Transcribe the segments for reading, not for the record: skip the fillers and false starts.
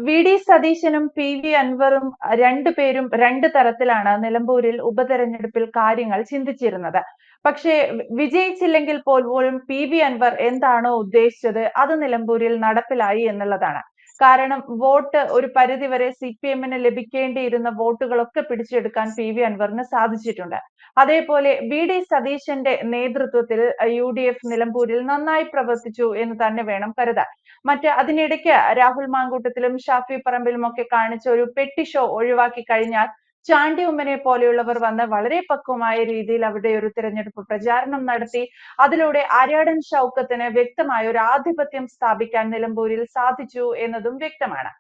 V D സതീശനും P V അൻവറും രണ്ടുപേരും രണ്ട് തരത്തിലാണ് നിലമ്പൂരിൽ ഉപതെരഞ്ഞെടുപ്പിൽ കാര്യങ്ങൾ ചിന്തിച്ചിരുന്നത്. പക്ഷേ വിജയിച്ചില്ലെങ്കിൽ പോലും പി വി അൻവർ എന്താണോ ഉദ്ദേശിച്ചത് അത് നിലമ്പൂരിൽ നടപ്പിലായി എന്നുള്ളതാണ്. കാരണം വോട്ട് ഒരു പരിധിവരെ സി പി എമ്മിന് ലഭിക്കേണ്ടിയിരുന്ന വോട്ടുകളൊക്കെ പിടിച്ചെടുക്കാൻ പി വി അൻവറിന് സാധിച്ചിട്ടുണ്ട്. അതേപോലെ വി ഡി സതീശന്റെ നേതൃത്വത്തിൽ യു ഡി എഫ് നിലമ്പൂരിൽ നന്നായി പ്രവർത്തിച്ചു എന്ന് തന്നെ വേണം കരുതാൻ. അതിനിടയ്ക്ക് രാഹുൽ മാങ്കൂട്ടത്തിലും ഷാഫി പറമ്പിലും ഒക്കെ കാണിച്ച ഒരു പെട്ടി ഷോ ഒഴിവാക്കി കഴിഞ്ഞാൽ ചാണ്ടി ഉമ്മനെ പോലെയുള്ളവർ വന്ന് വളരെ പക്വമായ രീതിയിൽ അവിടെ ഒരു തിരഞ്ഞെടുപ്പ് പ്രചാരണം നടത്തി അതിലൂടെ ആര്യാടൻ ഷൗക്കത്തിന് വ്യക്തമായ ഒരു ആധിപത്യം സ്ഥാപിക്കാൻ നിലമ്പൂരിൽ സാധിച്ചു എന്നതും വ്യക്തമാണ്.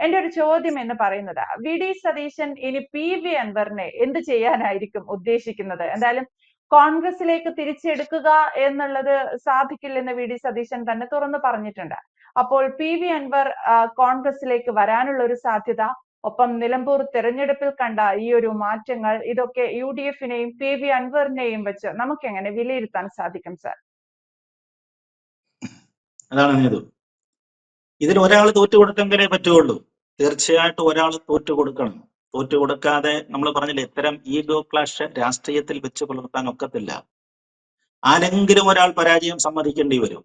എന്റെ ഒരു ചോദ്യം എന്ന് പറയുന്നത്, വി ഡി സതീശൻ ഇനി പി വി അൻവറിനെ എന്ത് ചെയ്യാനായിരിക്കും ഉദ്ദേശിക്കുന്നത്? എന്തായാലും കോൺഗ്രസിലേക്ക് തിരിച്ചെടുക്കുക എന്നുള്ളത് സാധിക്കില്ലെന്ന് വി ഡി സതീശൻ തന്നെ തുറന്നു പറഞ്ഞിട്ടുണ്ട്. അപ്പോൾ പി വി അൻവർ കോൺഗ്രസിലേക്ക് വരാനുള്ള ഒരു സാധ്യത, ഒപ്പം നിലമ്പൂർ തെരഞ്ഞെടുപ്പിൽ കണ്ട ഈ ഒരു മാറ്റങ്ങൾ, ഇതൊക്കെ യു ഡി എഫിനെയും പി വി അൻവറിനെയും വെച്ച് നമുക്ക് എങ്ങനെ വിലയിരുത്താൻ സാധിക്കും സർ? അതാണ് ഇതിൽ ഒരാൾ തോറ്റുകൊടുത്തെങ്കിലേ പറ്റുള്ളൂ. തീർച്ചയായിട്ടും ഒരാൾ തോറ്റുകൊടുക്കണം. തോറ്റുകൊടുക്കാതെ നമ്മൾ പറഞ്ഞില്ലേ, ഇത്തരം ഈഗോ ക്ലാഷ് രാഷ്ട്രീയത്തിൽ വെച്ച് പുലർത്താൻ ഒക്കത്തില്ല. ആരെങ്കിലും ഒരാൾ പരാജയം സമ്മതിക്കേണ്ടി വരും.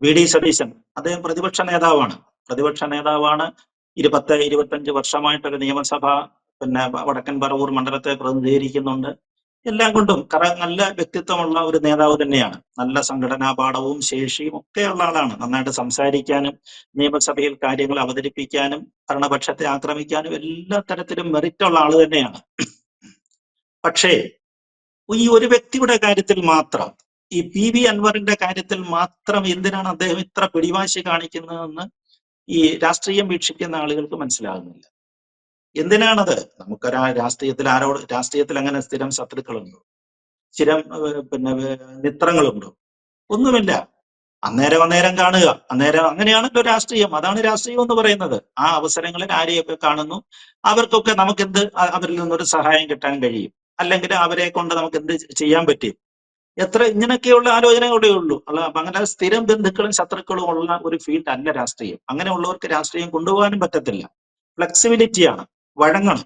വി ഡി സതീശൻ അദ്ദേഹം പ്രതിപക്ഷ നേതാവാണ്. 25 വർഷമായിട്ടൊരു നിയമസഭ വടക്കൻ പറവൂർ മണ്ഡലത്തെ പ്രതിനിധീകരിക്കുന്നുണ്ട്. എല്ലാം കൊണ്ടും നല്ല വ്യക്തിത്വമുള്ള ഒരു നേതാവ് തന്നെയാണ്. നല്ല സംഘടനാ പാഠവും ശേഷിയും ഒക്കെയുള്ള ആളാണ്. നന്നായിട്ട് സംസാരിക്കാനും നിയമസഭയിൽ കാര്യങ്ങൾ അവതരിപ്പിക്കാനും ഭരണപക്ഷത്തെ ആക്രമിക്കാനും എല്ലാ തരത്തിലും മെറിറ്റുള്ള ആള് തന്നെയാണ്. പക്ഷേ ഈ ഒരു വ്യക്തിയുടെ കാര്യത്തിൽ മാത്രം, ഈ പി വി അൻവറിന്റെ കാര്യത്തിൽ മാത്രം എന്തിനാണ് അദ്ദേഹം ഇത്ര പിടിവാശി കാണിക്കുന്നതെന്ന് ഈ രാഷ്ട്രീയം വീക്ഷിക്കുന്ന ആളുകൾക്ക് മനസ്സിലാകുന്നില്ല. എന്തിനാണത്? നമുക്കൊരു രാഷ്ട്രീയത്തിൽ അങ്ങനെ സ്ഥിരം ശത്രുക്കളുണ്ടോ? സ്ഥിരം മിത്രങ്ങളുണ്ടോ? ഒന്നുമില്ല. അന്നേരം കാണുക, അങ്ങനെയാണല്ലോ രാഷ്ട്രീയം. അതാണ് രാഷ്ട്രീയം എന്ന് പറയുന്നത്. ആ അവസരങ്ങളിൽ ആരെയൊക്കെ കാണുന്നു, അവർക്കൊക്കെ നമുക്കെന്ത് അവരിൽ നിന്നൊരു സഹായം കിട്ടാൻ കഴിയും, അല്ലെങ്കിൽ അവരെ കൊണ്ട് നമുക്ക് എന്ത് ചെയ്യാൻ പറ്റും, ഇങ്ങനെയൊക്കെയുള്ള ആലോചനകളേ ഉള്ളൂ. അപ്പൊ അങ്ങനെ സ്ഥിരം ബന്ധുക്കളും ശത്രുക്കളും ഉള്ള ഒരു ഫീൽഡ് അല്ല രാഷ്ട്രീയം. അങ്ങനെയുള്ളവർക്ക് രാഷ്ട്രീയം കൊണ്ടുപോകാനും പറ്റത്തില്ല. ഫ്ലെക്സിബിലിറ്റിയാണ്, വഴങ്ങണം.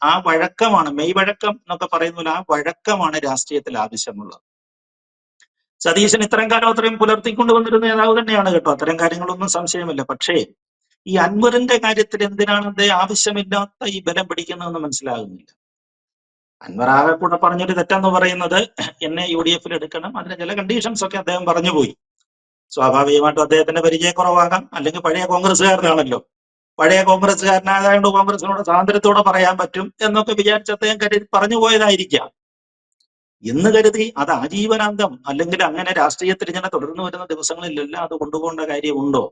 ആ വഴക്കമാണ്, മെയ് വഴക്കം എന്നൊക്കെ പറയുന്ന ആ വഴക്കമാണ് രാഷ്ട്രീയത്തിൽ ആവശ്യമുള്ളത്. സതീശൻ ഇത്തരം കാലം അത്രയും പുലർത്തിക്കൊണ്ട് വന്നിരുന്ന നേതാവ് തന്നെയാണ് കേട്ടോ, അത്തരം കാര്യങ്ങളൊന്നും സംശയമില്ല. പക്ഷേ ഈ അൻവറിന്റെ കാര്യത്തിൽ എന്തിനാണ് അദ്ദേഹം ആവശ്യമില്ലാത്ത ഈ ബലം പിടിക്കുന്നതെന്ന് മനസ്സിലാകുന്നില്ല. അൻവർ ആകെ കൂടെ പറഞ്ഞൊരു തെറ്റെന്ന് പറയുന്നത്, എന്നെ യു ഡി എഫിൽ എടുക്കണം, അതിന് ചില കണ്ടീഷൻസ് ഒക്കെ അദ്ദേഹം പറഞ്ഞുപോയി. സ്വാഭാവികമായിട്ടും അദ്ദേഹത്തിന്റെ പരിചയക്കുറവാകാം, അല്ലെങ്കിൽ പഴയ കോൺഗ്രസ്സുകാരനാണല്ലോ. പഴയ കോൺഗ്രസ്സുകാരനായതുകൊണ്ട് കോൺഗ്രസിനോട് സ്വാതന്ത്ര്യത്തോടെ പറയാൻ പറ്റും എന്നൊക്കെ വിചാരിച്ച് അദ്ദേഹം പറഞ്ഞു പോയതായിരിക്കാം. എന്ന് കരുതി അത് ആജീവനാന്തം, അല്ലെങ്കിൽ അങ്ങനെ രാഷ്ട്രീയത്തിൽ ഇങ്ങനെ തുടർന്നു വരുന്ന ദിവസങ്ങളിലെല്ലാം അത് കൊണ്ടുപോകേണ്ട കാര്യമുണ്ടോ?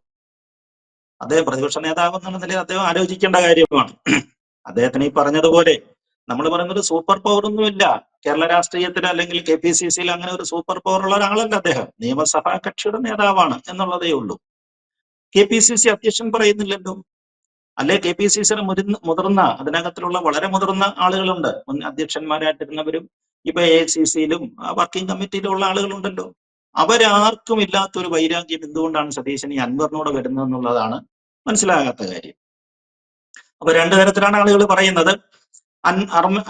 അദ്ദേഹം പ്രതിപക്ഷ നേതാവ് എന്നുള്ള നിലയിൽ അദ്ദേഹം ആലോചിക്കേണ്ട കാര്യമാണ്. അദ്ദേഹത്തിന് ഈ പറഞ്ഞതുപോലെ നമ്മൾ പറയുന്നത് സൂപ്പർ പവർ ഒന്നുമില്ല കേരള രാഷ്ട്രീയത്തിൽ, അല്ലെങ്കിൽ കെ പി സി സിയിൽ അങ്ങനെ ഒരു സൂപ്പർ പവർ ഉള്ള ഒരാളല്ല അദ്ദേഹം. നിയമസഭാ കക്ഷിയുടെ നേതാവാണ് എന്നുള്ളതേ ഉള്ളൂ. കെ പി സി സി അധ്യക്ഷൻ പറയുന്നില്ലല്ലോ. അല്ലെ കെ പി സി സിയുടെ മുതിർന്ന, അതിനകത്തിലുള്ള വളരെ മുതിർന്ന ആളുകളുണ്ട്, മുൻ അധ്യക്ഷന്മാരായിട്ടിരുന്നവരും ഇപ്പൊ എ സി സിയിലും വർക്കിംഗ് കമ്മിറ്റിയിലും ഉള്ള ആളുകളുണ്ടല്ലോ. അവരാർക്കും ഇല്ലാത്തൊരു വൈരാഗ്യം എന്തുകൊണ്ടാണ് സതീശൻ ഈ അൻവറിനോട് വരുന്നതെന്നുള്ളതാണ് മനസ്സിലാകാത്ത കാര്യം. അപ്പൊ രണ്ടു തരത്തിലാണ് ആളുകൾ പറയുന്നത്.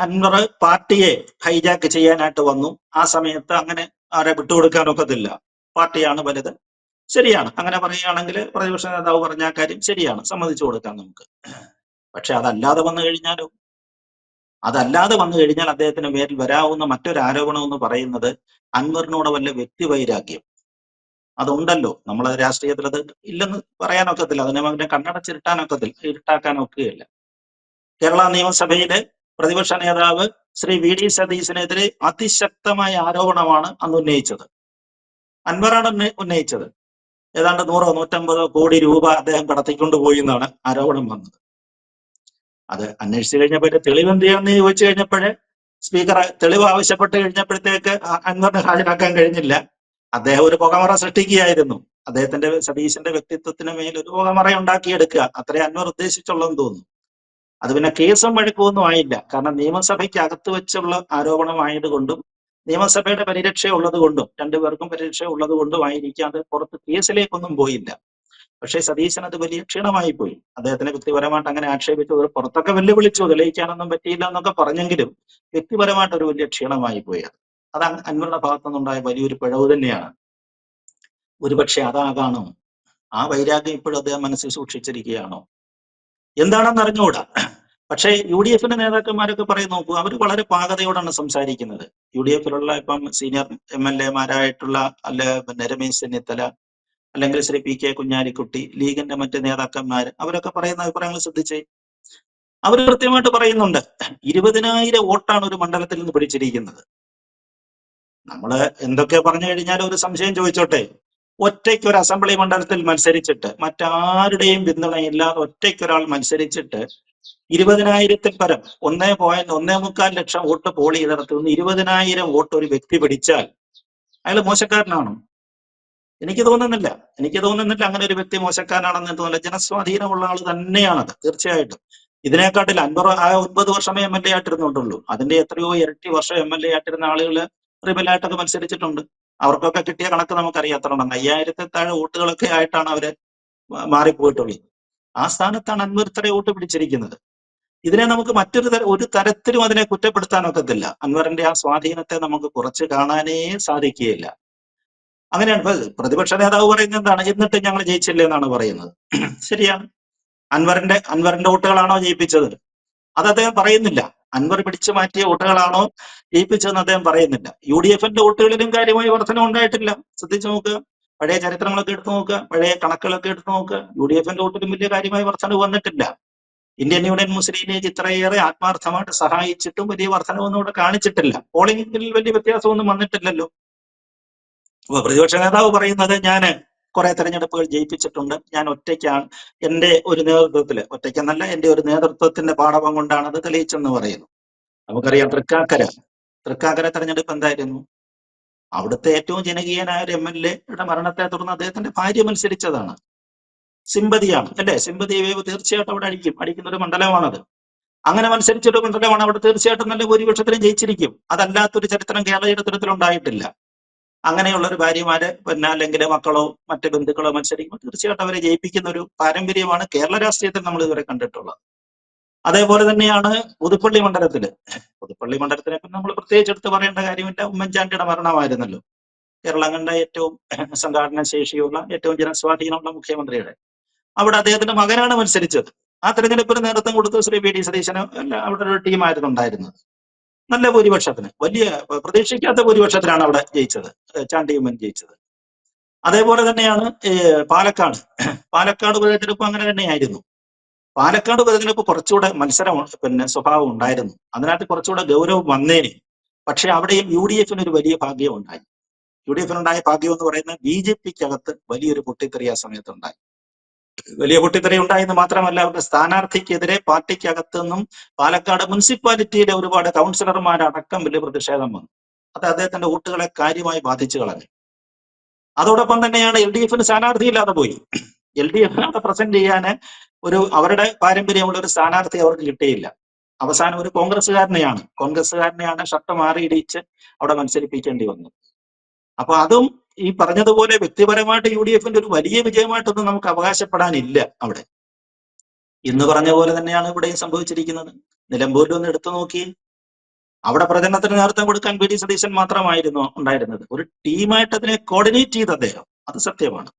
അൻവർ പാർട്ടിയെ ഹൈജാക്ക് ചെയ്യാനായിട്ട് വന്നു. ആ സമയത്ത് അങ്ങനെ ആരെ വിട്ടുകൊടുക്കാനൊക്കത്തില്ല, പാർട്ടിയാണ് വലുത്. ശരിയാണ്, അങ്ങനെ പറയുകയാണെങ്കിൽ പ്രതിപക്ഷ നേതാവ് പറഞ്ഞ കാര്യം ശരിയാണ്, സമ്മതിച്ചു കൊടുക്കാം നമുക്ക്. പക്ഷെ അതല്ലാതെ വന്നു കഴിഞ്ഞാൽ അദ്ദേഹത്തിന് മേൽ വരാവുന്ന മറ്റൊരു ആരോപണം എന്ന് പറയുന്നത് അൻവറിനോട് വല്ല വ്യക്തി വൈരാഗ്യം അതുണ്ടല്ലോ. നമ്മൾ രാഷ്ട്രീയത്തിൽ അത് ഇല്ലെന്ന് പറയാനൊക്കത്തില്ല, അതിനെ ഇരുട്ടാക്കാനൊക്കുകയില്ല. കേരള നിയമസഭയിലെ പ്രതിപക്ഷ നേതാവ് ശ്രീ വി ഡി സതീശനെതിരെ അതിശക്തമായ ആരോപണമാണ് അന്ന് ഉന്നയിച്ചത്. അൻവറാണ് ഉന്നയിച്ചത്. ഏതാണ്ട് 100-150 കോടി രൂപ അദ്ദേഹം കടത്തിക്കൊണ്ടുപോയി എന്നാണ് ആരോപണം വന്നത്. അത് അന്വേഷിച്ചു കഴിഞ്ഞപ്പോൾ തെളിവ് എന്ത് ചെയ്യാന്ന് ചോദിച്ചു കഴിഞ്ഞപ്പോഴേ സ്പീക്കർ തെളിവ് ആവശ്യപ്പെട്ട് കഴിഞ്ഞപ്പോഴത്തേക്ക് അൻവറിന് ഹാജരാക്കാൻ കഴിഞ്ഞില്ല. അദ്ദേഹം ഒരു പുകമറ സൃഷ്ടിക്കുകയായിരുന്നു. അദ്ദേഹത്തിന്റെ സതീശന്റെ വ്യക്തിത്വത്തിന് മേൽ ഒരു പുകമറ ഉണ്ടാക്കിയെടുക്കുക, അത്രേ അൻവർ ഉദ്ദേശിച്ചുള്ളതെന്ന് തോന്നുന്നു. അത് പിന്നെ കേസും വഴക്കമൊന്നും ആയില്ല. കാരണം നിയമസഭയ്ക്ക് അകത്ത് വെച്ചുള്ള ആരോപണമായതുകൊണ്ടും നിയമസഭയുടെ പരിരക്ഷ ഉള്ളത് കൊണ്ടും, രണ്ടുപേർക്കും പരിരക്ഷ ഉള്ളത് കൊണ്ടും ആയിരിക്കാം അത് പുറത്ത് കേസിലേക്കൊന്നും പോയില്ല. പക്ഷേ സതീശൻ അത് വലിയ ക്ഷീണമായി പോയി. അദ്ദേഹത്തിനെ വ്യക്തിപരമായിട്ട് അങ്ങനെ ആക്ഷേപിച്ചു, പുറത്തൊക്കെ വെല്ലുവിളിച്ചു, തെളിയിക്കാനൊന്നും പറ്റിയില്ല എന്നൊക്കെ പറഞ്ഞെങ്കിലും വ്യക്തിപരമായിട്ട് ഒരു വലിയ ക്ഷീണമായി പോയി. അത് അൻവറിന്റെ ഭാഗത്തുനിന്നുണ്ടായ വലിയൊരു പിഴവ് തന്നെയാണ്. ഒരുപക്ഷെ അതാകാണോ ആ വൈരാഗ്യം ഇപ്പോഴും അദ്ദേഹം മനസ്സിൽ സൂക്ഷിച്ചിരിക്കുകയാണോ എന്താണെന്ന് അറിഞ്ഞുകൂടാ. പക്ഷേ UDF-ന്റെ നേതാക്കന്മാരൊക്കെ പറയും, നോക്കൂ, അവർ വളരെ പാകതയോടാണ് സംസാരിക്കുന്നത്. UDF-ലുള്ള ഇപ്പം സീനിയർ MLA-മാരായിട്ടുള്ള പിന്നെ രമേശ് ചെന്നിത്തല, അല്ലെങ്കിൽ ശ്രീ PK കുഞ്ഞാലിക്കുട്ടി, ലീഗിന്റെ മറ്റ് നേതാക്കന്മാർ, അവരൊക്കെ പറയുന്ന അഭിപ്രായങ്ങൾ ശ്രദ്ധിച്ചേ. അവർ കൃത്യമായിട്ട് പറയുന്നുണ്ട്, 20,000 വോട്ടാണ് ഒരു മണ്ഡലത്തിൽ നിന്ന് പിടിച്ചിരിക്കുന്നത്. നമ്മള് എന്തൊക്കെ പറഞ്ഞു കഴിഞ്ഞാൽ ഒരു സംശയം ചോദിച്ചോട്ടെ, ഒറ്റയ്ക്ക് ഒരു അസംബ്ലി മണ്ഡലത്തിൽ മത്സരിച്ചിട്ട്, മറ്റാരുടെയും പിന്തുണയില്ലാതെ ഒറ്റയ്ക്കൊരാൾ മത്സരിച്ചിട്ട് 20,000-ൽ പരം 1.1 ലക്ഷം വോട്ട് പോൾ ചെയ്തിടത്തു നിന്ന് 20,000 വോട്ട് ഒരു വ്യക്തി പിടിച്ചാൽ അയാൾ മോശക്കാരനാണോ? എനിക്ക് തോന്നുന്നില്ല അങ്ങനെ ഒരു വ്യക്തി മോശക്കാരനാണെന്ന് തോന്നുന്നില്ല. ജനസ്വാധീനമുള്ള ആൾ തന്നെയാണത്, തീർച്ചയായിട്ടും. ഇതിനെക്കാട്ടിൽ അൻവർ 9 വർഷമേ MLA ആയിട്ടിരുന്നുണ്ടുള്ളൂ. അതിന്റെ എത്രയോ ഇരട്ടി വർഷം MLA ആയിട്ടിരുന്ന ആളുകൾ റിബലായിട്ടൊക്കെ മത്സരിച്ചിട്ടുണ്ട്. അവർക്കൊക്കെ കിട്ടിയ കണക്ക് നമുക്കറിയാം. എത്ര 5,000-ൽ താഴെ വോട്ടുകളൊക്കെ ആയിട്ടാണ് അവര് മാറിപ്പോയിട്ടുള്ളത്. ആ സ്ഥാനത്താണ് അൻവർ ഇത്ര വോട്ട് പിടിച്ചിരിക്കുന്നത്. ഇതിനെ നമുക്ക് ഒരു തരത്തിലും അതിനെ കുറ്റപ്പെടുത്താനൊക്കത്തില്ല. അൻവറിന്റെ ആ സ്വാധീനത്തെ നമുക്ക് കുറച്ച് കാണാനേ സാധിക്കുകയില്ല. അങ്ങനെയാണ് ഇപ്പൊ പ്രതിപക്ഷ നേതാവ് പറയുന്നത് എന്താണ്, എന്നിട്ട് ഞങ്ങൾ ജയിച്ചില്ലേ എന്നാണ് പറയുന്നത്. ശരിയാണ്, അൻവറിന്റെ വോട്ടുകളാണോ ജയിപ്പിച്ചത്? അത് അദ്ദേഹം പറയുന്നില്ല. അൻവർ പിടിച്ചു മാറ്റിയ വോട്ടുകളാണോ ജയിപ്പിച്ചതെന്ന് അദ്ദേഹം പറയുന്നില്ല. UDF-ന്റെ വോട്ടുകളിലും കാര്യമായ വർധനം ഉണ്ടായിട്ടില്ല. ശ്രദ്ധിച്ചു നോക്കുക, പഴയ ചരിത്രങ്ങളൊക്കെ എടുത്തു നോക്കുക, പഴയ കണക്കുകളൊക്കെ എടുത്തു നോക്കുക. UDF-ന്റെ വോട്ടിലും വലിയ കാര്യമായ വർധനവ് വന്നിട്ടില്ല. ഇന്ത്യൻ യൂണിയൻ മുസ്ലിം ലീഗ് ഇത്രയേറെ ആത്മാർത്ഥമായിട്ട് സഹായിച്ചിട്ടും വലിയ വർധനവൊന്നും ഇവിടെ കാണിച്ചിട്ടില്ല. പോളിംഗിൽ വലിയ വ്യത്യാസമൊന്നും വന്നിട്ടില്ലല്ലോ. അപ്പൊ പ്രതിപക്ഷ നേതാവ് പറയുന്നത്, ഞാൻ കുറെ തെരഞ്ഞെടുപ്പുകൾ ജയിപ്പിച്ചിട്ടുണ്ട്, ഞാൻ ഒറ്റയ്ക്കാണ്, എന്റെ ഒരു നേതൃത്വത്തില്, ഒറ്റയ്ക്കെന്നല്ല, എന്റെ ഒരു നേതൃത്വത്തിന്റെ പാടവം കൊണ്ടാണ് അത് തെളിയിച്ചെന്ന് പറയുന്നു. നമുക്കറിയാം തൃക്കാക്കര തെരഞ്ഞെടുപ്പ് എന്തായിരുന്നു? അവിടുത്തെ ഏറ്റവും ജനകീയനായ ഒരു MLA-യുടെ മരണത്തെ തുടർന്ന് അദ്ദേഹത്തിന്റെ ഭാര്യ മത്സരിച്ചതാണ്. സിമ്പതിയാണ് അല്ലെ? സിമ്പതി വേവ് തീർച്ചയായിട്ടും അവിടെ അടിക്കുന്ന ഒരു മണ്ഡലമാണത്. അങ്ങനെ മത്സരിച്ചൊരു മണ്ഡലമാണ്. അവിടെ തീർച്ചയായിട്ടും നല്ല ഭൂരിപക്ഷത്തിലും ജയിച്ചിരിക്കും. അതല്ലാത്തൊരു ചരിത്രം കേരള ചരിത്രത്തിൽ ഉണ്ടായിട്ടില്ല. അങ്ങനെയുള്ള ഒരു ഭാര്യമാര് അല്ലെങ്കിൽ മക്കളോ മറ്റ് ബന്ധുക്കളോ മത്സരിക്കുമ്പോൾ തീർച്ചയായിട്ടും അവരെ ജയിപ്പിക്കുന്ന ഒരു പാരമ്പര്യമാണ് കേരള രാഷ്ട്രീയത്തിൽ നമ്മൾ ഇതുവരെ കണ്ടിട്ടുള്ളത്. അതേപോലെ തന്നെയാണ് പുതുപ്പള്ളി മണ്ഡലത്തിനെ നമ്മൾ പ്രത്യേകിച്ച് എടുത്ത് പറയേണ്ട കാര്യമില്ല. ഉമ്മൻചാണ്ടിയുടെ മരണമായിരുന്നല്ലോ കേരളം കണ്ട ഏറ്റവും സംഘാടന ശേഷിയുള്ള, ഏറ്റവും ജനസ്വാധീനമുള്ള മുഖ്യമന്ത്രിയുടെ. അവിടെ അദ്ദേഹത്തിന്റെ മകനാണ് മത്സരിച്ചത്. ആ തെരഞ്ഞെടുപ്പിന് നേതൃത്വം കൊടുത്തു ശ്രീ PD സതീശന്. അവിടെ ഒരു ടീമായിരുന്നു ഉണ്ടായിരുന്നത്. നല്ല ഭൂരിപക്ഷത്തിന്, വലിയ പ്രതീക്ഷിക്കാത്ത ഭൂരിപക്ഷത്തിനാണ് അവിടെ ജയിച്ചത്, ചാണ്ടി ഉമ്മൻ ജയിച്ചത്. അതേപോലെ തന്നെയാണ് പാലക്കാട് ഉപതെരഞ്ഞെടുപ്പ് അങ്ങനെ തന്നെയായിരുന്നു. പാലക്കാട് ഉപതെരഞ്ഞെടുപ്പ് കുറച്ചുകൂടെ മത്സരം സ്വഭാവം ഉണ്ടായിരുന്നു. അതിനകത്ത് കുറച്ചുകൂടെ ഗൗരവം വന്നേനെ. പക്ഷെ അവിടെയും UDF-ന് ഒരു വലിയ ഭാഗ്യം ഉണ്ടായി. UDF-നുണ്ടായ ഭാഗ്യം എന്ന് പറയുന്നത് BJP-ക്കകത്ത് വലിയൊരു പൊട്ടിത്തെറി ആ സമയത്തുണ്ടായി. വലിയ പൊട്ടിത്തെറി ഉണ്ടായെന്ന് മാത്രമല്ല, അവരുടെ സ്ഥാനാർത്ഥിക്കെതിരെ പാർട്ടിക്കകത്തു നിന്നും പാലക്കാട് മുനിസിപ്പാലിറ്റിയിലെ ഒരുപാട് കൗൺസിലർമാരടക്കം വലിയ പ്രതിഷേധം വന്നു. അത് അദ്ദേഹത്തിന്റെ വോട്ടുകളെ കാര്യമായി ബാധിച്ചു കളഞ്ഞു. അതോടൊപ്പം തന്നെയാണ് LDF-ന് സ്ഥാനാർത്ഥിയില്ലാതെ പോയി. LDF-നെ പ്രസന്റ് ചെയ്യാന് അവരുടെ പാരമ്പര്യമുള്ള ഒരു സ്ഥാനാർത്ഥി അവർക്ക് കിട്ടിയില്ല. അവസാനം ഒരു കോൺഗ്രസ്സുകാരനെയാണ് ഷർട്ട് മാറിയിടിച്ച് അവിടെ മത്സരിപ്പിക്കേണ്ടി വന്നത്. അപ്പൊ അതും ഈ പറഞ്ഞതുപോലെ വ്യക്തിപരമായിട്ട് UDF-ന്റെ ഒരു വലിയ വിജയമായിട്ടൊന്നും നമുക്ക് അവകാശപ്പെടാനില്ല അവിടെ. ഇന്ന് പറഞ്ഞ പോലെ തന്നെയാണ് ഇവിടെയും സംഭവിച്ചിരിക്കുന്നത്. നിലമ്പൂരിൽ ഒന്ന് എടുത്തു നോക്കി, അവിടെ പ്രചരണത്തിന് നേതൃത്വം കൊടുക്കാൻ PD സതീശൻ മാത്രമായിരുന്നു ഉണ്ടായിരുന്നത്. ഒരു ടീമായിട്ട് അതിനെ കോർഡിനേറ്റ് ചെയ്ത അദ്ദേഹം, അത് സത്യമാണ്.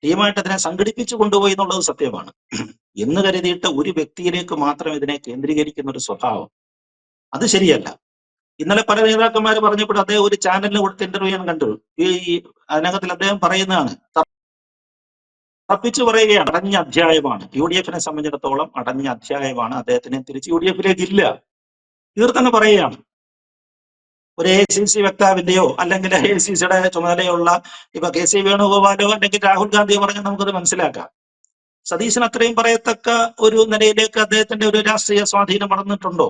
ടീമായിട്ട് അതിനെ സംഘടിപ്പിച്ചു കൊണ്ടുപോയി എന്നുള്ളത് സത്യമാണ്. എന്ന് കരുതിയിട്ട് ഒരു വ്യക്തിയിലേക്ക് മാത്രം ഇതിനെ കേന്ദ്രീകരിക്കുന്ന ഒരു സ്വഭാവം, അത് ശരിയല്ല. ഇന്നലെ പല നേതാക്കന്മാർ പറഞ്ഞപ്പോൾ അദ്ദേഹം ഒരു ചാനലിന് കൊടുത്ത ഇന്റർവ്യൂ ഞാൻ കണ്ടു. അതിനകത്തിൽ അദ്ദേഹം പറയുന്നതാണ്, തപ്പിച്ചു പറയുകയാണ്, അടഞ്ഞ അധ്യായമാണ് UDF-നെ സംബന്ധിച്ചിടത്തോളം, അടഞ്ഞ അധ്യായമാണ്. അദ്ദേഹത്തിനെ തിരിച്ച് UDF-ലേക്ക് ഇല്ല, തീർത്തെന്ന് പറയുകയാണ്. ഒരു AICC വക്താവിന്റെയോ അല്ലെങ്കിൽ AICCയുടെ ചുമതലയുള്ള ഇപ്പൊ KC വേണുഗോപാലോ അല്ലെങ്കിൽ രാഹുൽ ഗാന്ധിയോ പറഞ്ഞാൽ നമുക്കത് മനസ്സിലാക്കാം. സതീശൻ അത്രയും പറയത്തക്ക ഒരു നിലയിലേക്ക് അദ്ദേഹത്തിന്റെ ഒരു രാഷ്ട്രീയ സ്വാധീനം വളർന്നിട്ടുണ്ടോ?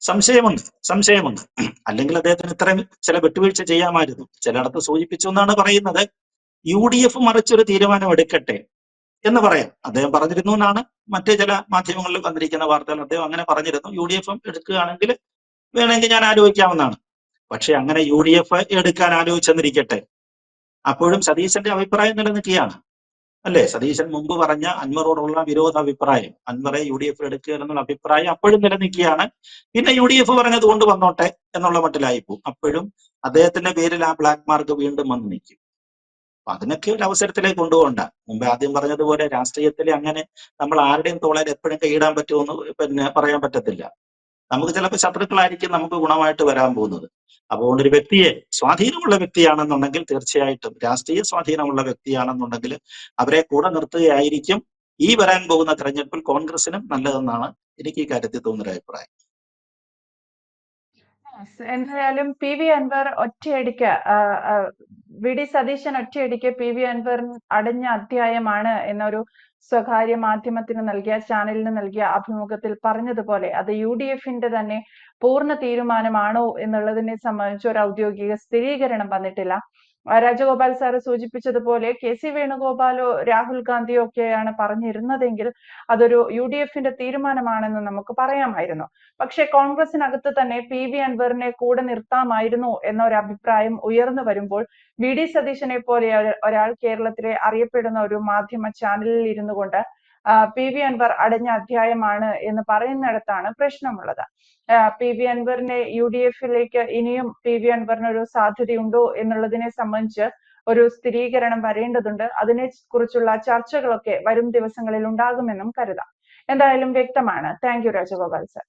സംശയമുണ്ട്. അല്ലെങ്കിൽ അദ്ദേഹത്തിന് ഇത്രയും ചില വിട്ടുവീഴ്ച ചെയ്യാമായിരുന്നു. ചിലയിടത്ത് സൂചിപ്പിച്ചു എന്നാണ് പറയുന്നത്, UDF മറിച്ചൊരു തീരുമാനം എടുക്കട്ടെ എന്ന് പറയാം. അദ്ദേഹം പറഞ്ഞിരുന്നു എന്നാണ് മറ്റു ചില മാധ്യമങ്ങളിൽ വന്നിരിക്കുന്ന വാർത്തകൾ. അദ്ദേഹം അങ്ങനെ പറഞ്ഞിരുന്നു, UDF എടുക്കുകയാണെങ്കിൽ വേണമെങ്കിൽ ഞാൻ ആലോചിക്കാവുന്നതാണ്. പക്ഷെ അങ്ങനെ UDF എടുക്കാൻ ആലോചിച്ചെന്നിരിക്കട്ടെ, അപ്പോഴും സതീശന്റെ അഭിപ്രായം നിലനിൽക്കുകയാണ്. അല്ലേ? സതീശൻ മുമ്പ് പറഞ്ഞ അൻവറോടുള്ള വിരോധാഭിപ്രായം, അൻവറെ UDF എടുക്കുക എന്നുള്ള അഭിപ്രായം അപ്പോഴും നിലനിൽക്കുകയാണ്. പിന്നെ UDF പറഞ്ഞത് കൊണ്ട് വന്നോട്ടെ എന്നുള്ള മട്ടിലായിപ്പോ അപ്പോഴും അദ്ദേഹത്തിന്റെ പേരിൽ ആ ബ്ലാക്ക് മാർക്ക് വീണ്ടും വന്ന് നിൽക്കും. അപ്പൊ അതിനൊക്കെ ഒരു അവസരത്തിലേക്ക് കൊണ്ടുപോകണ്ട. മുമ്പ് ആദ്യം പറഞ്ഞതുപോലെ രാഷ്ട്രീയത്തിൽ അങ്ങനെ നമ്മൾ ആരുടെയും തോളയിൽ എപ്പോഴും കൈയിടാൻ പറ്റുമെന്ന് പറയാൻ പറ്റത്തില്ല. നമുക്ക് ചിലപ്പോൾ ശത്രുക്കളായിരിക്കും നമുക്ക് ഗുണമായിട്ട് വരാൻ പോകുന്നത്. അതുകൊണ്ട് ഒരു വ്യക്തിയെ സ്വാധീനമുള്ള വ്യക്തിയാണെന്നുണ്ടെങ്കിൽ തീർച്ചയായിട്ടും രാഷ്ട്രീയ സ്വാധീനമുള്ള വ്യക്തിയാണെന്നുണ്ടെങ്കിൽ അവരെ കൂടെ നിർത്തുകയായിരിക്കും ഈ വരാൻ പോകുന്ന തെരഞ്ഞെടുപ്പിൽ കോൺഗ്രസിനും നല്ലതെന്നാണ് എനിക്ക് ഈ കാര്യത്തിൽ തോന്നുന്ന അഭിപ്രായം. എന്തായാലും PV അൻവർ ഒറ്റയടിക്ക് VD സതീശൻ ഒറ്റയടിക്ക് PV അൻവർ അടഞ്ഞ അധ്യായമാണ് എന്നൊരു സ്വകാര്യ മാധ്യമത്തിന് നൽകിയ ചാനലിന് നൽകിയ അഭിമുഖത്തിൽ പറഞ്ഞതുപോലെ അത് UDFന്റെ തന്നെ പൂർണ്ണ തീരുമാനമാണോ എന്നുള്ളതിനെ സംബന്ധിച്ച് ഒരു ഔദ്യോഗിക സ്ഥിരീകരണം വന്നിട്ടില്ല. രാജഗോപാൽ സാറ് സൂചിപ്പിച്ചതുപോലെ KC വേണുഗോപാലോ രാഹുൽ ഗാന്ധിയോ ഒക്കെയാണ് പറഞ്ഞിരുന്നതെങ്കിൽ അതൊരു UDFന്റെ തീരുമാനമാണെന്ന് നമുക്ക് പറയാമായിരുന്നു. പക്ഷേ കോൺഗ്രസിനകത്ത് തന്നെ PV അൻവറിനെ കൂടെ നിർത്താമായിരുന്നു എന്നൊരു അഭിപ്രായം ഉയർന്നു വരുമ്പോൾ VD സതീശനെ പോലെ ഒരാൾ കേരളത്തിലെ അറിയപ്പെടുന്ന ഒരു മാധ്യമ ചാനലിൽ ഇരുന്നു കൊണ്ട് PV അൻവർ അടഞ്ഞ അധ്യായമാണ് എന്ന് പറയുന്നിടത്താണ് പ്രശ്നമുള്ളത്. PV അൻവറിനെ UDFിലേക്ക് ഇനിയും PV അൻവറിന് ഒരു സാധ്യതയുണ്ടോ എന്നുള്ളതിനെ സംബന്ധിച്ച് ഒരു സ്ഥിരീകരണം വരേണ്ടതുണ്ട്. അതിനെ കുറിച്ചുള്ള ചർച്ചകളൊക്കെ വരും ദിവസങ്ങളിൽ ഉണ്ടാകുമെന്നും കരുതാം. എന്തായാലും വ്യക്തമാണ്. Thank you Rajagopal sir.